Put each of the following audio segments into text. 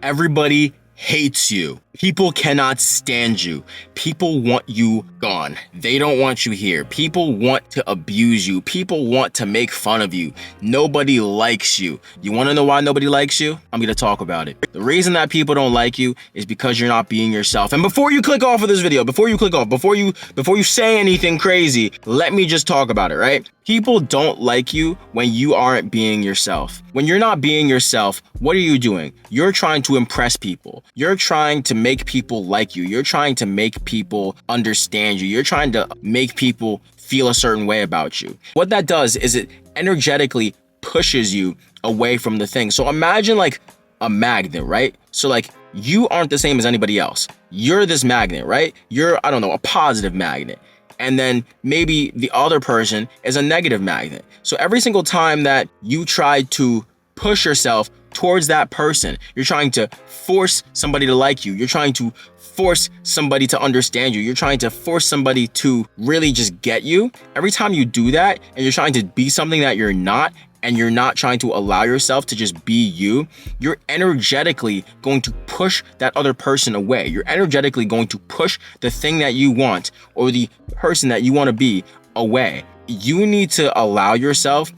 Everybody hates you. People cannot stand you. People want you gone. They don't want you here. People want to abuse you. People want to make fun of you. Nobody likes you. You want to know why nobody likes you? I'm going to talk about it. The reason that people don't like you is because you're not being yourself. And before you click off of this video, before you say anything crazy, let me just talk about it, right? People don't like you when you aren't being yourself. When you're not being yourself, what are you doing? You're trying to impress people. You're trying to make people like you. You're trying to make people understand you. You're trying to make people feel a certain way about you. What that does is it energetically pushes you away from the thing. So imagine like a magnet, right? So like you aren't the same as anybody else. You're this magnet, right? You're, I don't know, a positive magnet. And then maybe the other person is a negative magnet. So every single time that you try to push yourself towards that person, you're trying to force somebody to like you. You're trying to force somebody to understand you. You're trying to force somebody to really just get you. Every time you do that and you're trying to be something that you're not, and you're not trying to allow yourself to just be you, you're energetically going to push that other person away. You're energetically going to push the thing that you want or the person that you want to be away. You need to allow yourself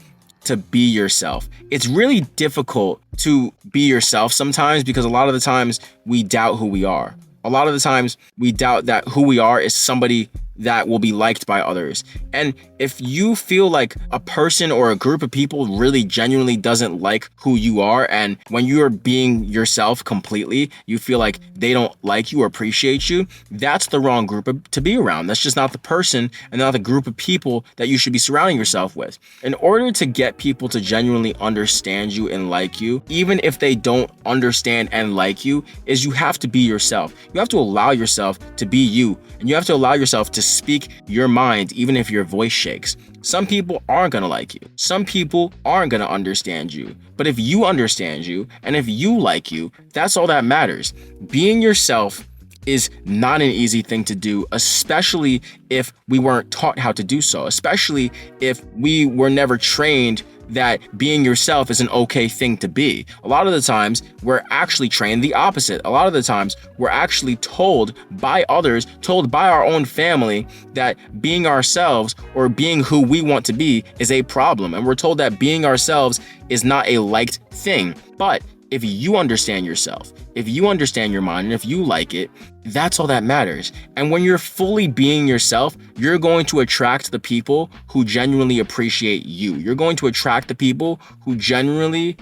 to be yourself. It's really difficult to be yourself sometimes because a lot of the times we doubt who we are. A lot of the times we doubt that who we are is somebody that will be liked by others. And if you feel like a person or a group of people really genuinely doesn't like who you are, and when you are being yourself completely, you feel like they don't like you or appreciate you, that's the wrong group to be around. That's just not the person and not the group of people that you should be surrounding yourself with. In order to get people to genuinely understand you and like you, even if they don't understand and like you, is you have to be yourself. You have to allow yourself to be you, and you have to allow yourself to speak your mind even if your voice shakes. Some people aren't gonna like you. Some people aren't gonna understand you. But if you understand you and if you like you, that's all that matters. Being yourself is not an easy thing to do, especially if we weren't taught how to do so, especially if we were never trained that being yourself is an okay thing to be. A lot of the times we're actually trained the opposite. A lot of the times we're actually told by others, told by our own family, that being ourselves or being who we want to be is a problem. And we're told that being ourselves is not a liked thing. But if you understand yourself, if you understand your mind, and if you like it, that's all that matters. And when you're fully being yourself, you're going to attract the people who genuinely appreciate you. You're going to attract the people who genuinely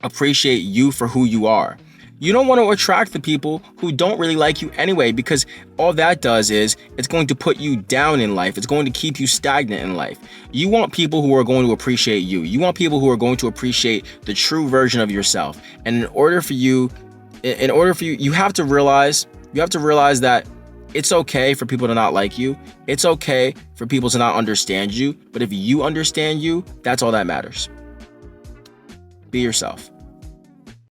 appreciate you for who you are. You don't want to attract the people who don't really like you anyway, because all that does is it's going to put you down in life. It's going to keep you stagnant in life. You want people who are going to appreciate you. You want people who are going to appreciate the true version of yourself. And in order for you, you have to realize that it's okay for people to not like you. It's okay for people to not understand you. But if you understand you, that's all that matters. Be yourself.